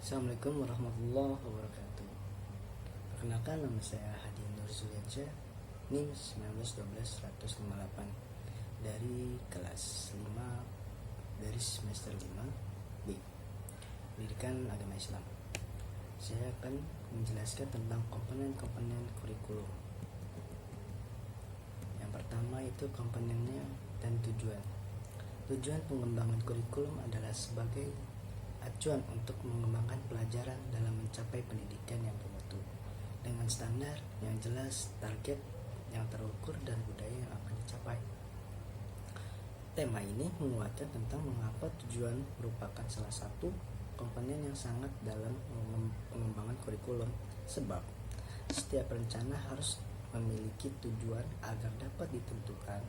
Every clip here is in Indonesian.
Assalamualaikum warahmatullahi wabarakatuh. Perkenalkan, nama saya Hadi Nur Zuliansyah, NIM 1912-158 dari kelas 5 dari semester 5 B, Pendidikan Agama Islam. Saya akan menjelaskan tentang komponen-komponen kurikulum. Yang pertama itu komponennya dan tujuan. Tujuan pengembangan kurikulum adalah sebagai acuan untuk mengembangkan pelajaran dalam mencapai pendidikan yang bermutu dengan standar yang jelas, target yang terukur, dan budaya yang akan dicapai. Tema ini menguatkan tentang mengapa tujuan merupakan salah satu komponen yang sangat dalam pengembangan kurikulum, sebab setiap rencana harus memiliki tujuan agar dapat ditentukan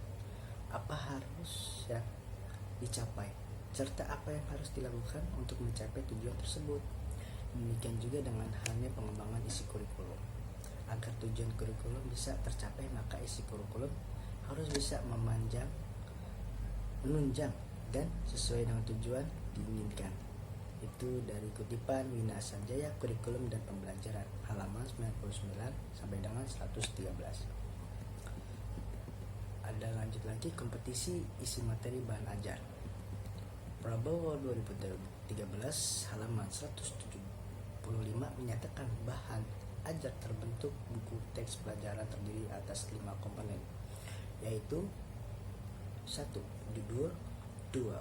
apa harus yang dicapai serta apa yang harus dilakukan untuk mencapai tujuan tersebut. Demikian juga dengan halnya pengembangan isi kurikulum. Agar tujuan kurikulum bisa tercapai, maka isi kurikulum harus bisa menunjang dan sesuai dengan tujuan diinginkan. Itu dari kutipan Wina Sanjaya, Kurikulum dan Pembelajaran, halaman 99 sampai dengan 113. Ada lanjut lagi kompetisi isi materi bahan ajar. Prabowo 2013 halaman 175 menyatakan bahan ajar terbentuk buku teks pelajaran terdiri atas 5 komponen, yaitu 1. Judul, 2.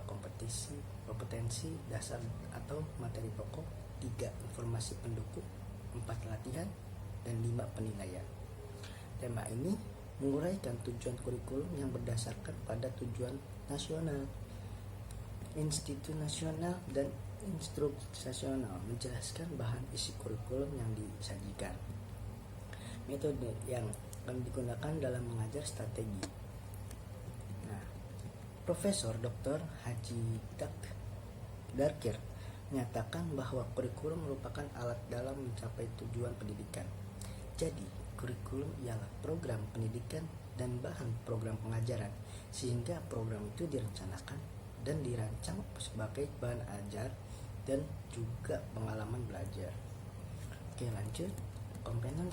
Kompetensi dasar atau materi pokok, 3. Informasi pendukung, 4. Latihan, dan 5. Penilaian. Tema ini menguraikan tujuan kurikulum yang berdasarkan pada tujuan nasional, institusional, dan instruksional, menjelaskan bahan isi kurikulum yang disajikan. Metode yang akan digunakan dalam mengajar strategi. Profesor Dr. Haji Darkir menyatakan bahwa kurikulum merupakan alat dalam mencapai tujuan pendidikan. Jadi, kurikulum ialah program pendidikan dan bahan program pengajaran, sehingga program itu direncanakan dan dirancang sebagai bahan ajar dan juga pengalaman belajar. Oke, lanjut. Komponen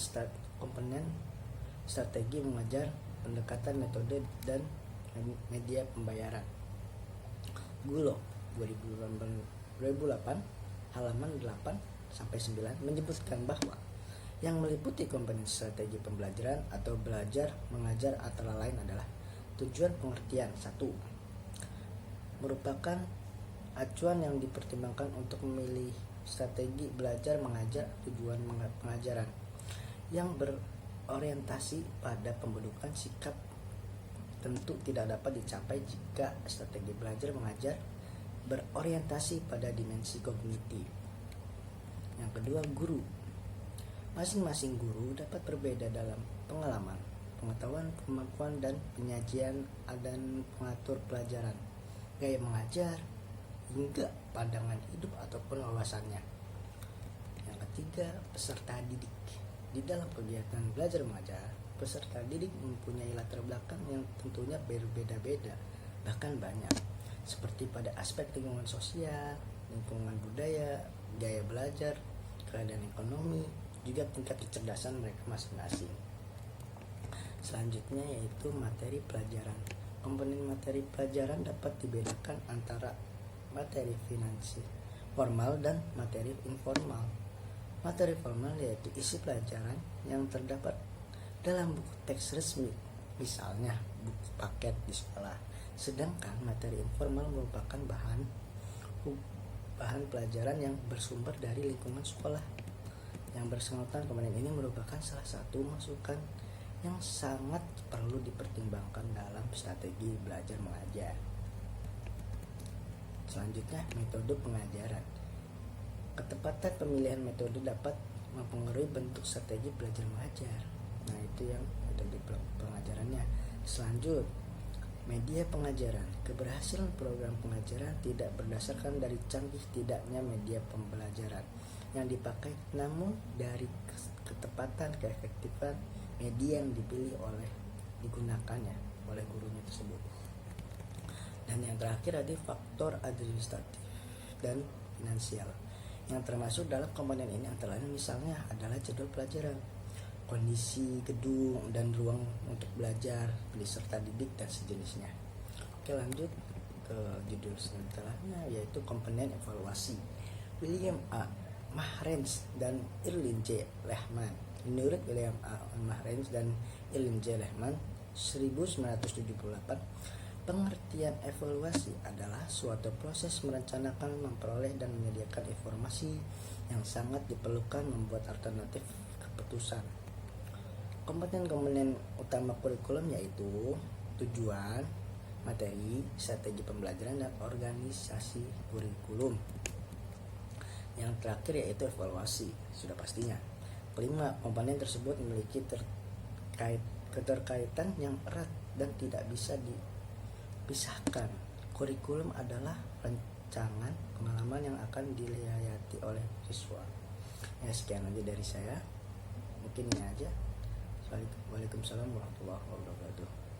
strategi mengajar, pendekatan metode, dan media pembayaran. Gulo 2008 halaman 8 sampai 9 menyebutkan bahwa yang meliputi komponen strategi pembelajaran atau belajar mengajar antara lain adalah tujuan pengertian. 1. Merupakan acuan yang dipertimbangkan untuk memilih strategi belajar mengajar tujuan pengajaran yang berorientasi pada pembentukan sikap tentu tidak dapat dicapai jika strategi belajar mengajar berorientasi pada dimensi kognitif. Yang kedua, guru. Masing-masing guru dapat berbeda dalam pengalaman, pengetahuan, kemampuan, dan penyajian dan pengatur pelajaran, gaya mengajar, hingga pandangan hidup ataupun wawasannya. Yang ketiga, peserta didik. Di dalam kegiatan belajar mengajar, peserta didik mempunyai latar belakang yang tentunya berbeda-beda, bahkan banyak, seperti pada aspek lingkungan sosial, lingkungan budaya, gaya belajar, keadaan ekonomi, juga tingkat kecerdasan mereka masing-masing. Selanjutnya yaitu materi pelajaran. Komponen materi pelajaran dapat dibedakan antara materi finansial formal dan materi informal. Materi formal yaitu isi pelajaran yang terdapat dalam buku teks resmi, misalnya buku paket di sekolah. Sedangkan materi informal merupakan bahan pelajaran yang bersumber dari lingkungan sekolah. Yang bersangkutan komponen ini merupakan salah satu masukan yang sangat perlu dipertimbangkan dalam strategi belajar mengajar. Selanjutnya, metode pengajaran. Ketepatan pemilihan metode dapat mempengaruhi bentuk strategi belajar mengajar. Nah, itu yang metode pengajarannya. Selanjut, media pengajaran. Keberhasilan program pengajaran tidak berdasarkan dari canggih tidaknya media pembelajaran yang dipakai, namun dari ketepatan keefektifan media yang digunakannya oleh gurunya tersebut. Dan yang terakhir ada faktor administratif dan finansial. Yang termasuk dalam komponen ini antara lain misalnya adalah jadwal pelajaran, kondisi gedung dan ruang untuk belajar, peserta didik dan sejenisnya. Oke, lanjut ke judul selanjutnya, yaitu komponen evaluasi. William A. Mahrens dan Irwin J. Lehman. Menurut William A. Mahrens dan Irwin J. Lehman 1978, pengertian evaluasi adalah suatu proses merencanakan, memperoleh, dan menyediakan informasi yang sangat diperlukan membuat alternatif keputusan. Komponen-komponen utama kurikulum yaitu tujuan, materi, strategi pembelajaran, dan organisasi kurikulum. Yang terakhir yaitu evaluasi, sudah pastinya. Kelima, komponen tersebut memiliki keterkaitan yang erat dan tidak bisa dipisahkan. Kurikulum adalah rancangan pengalaman yang akan dihayati oleh siswa. Ya, sekian aja dari saya. Mungkin ini aja. Waalaikumsalam warahmatullahi wabarakatuh.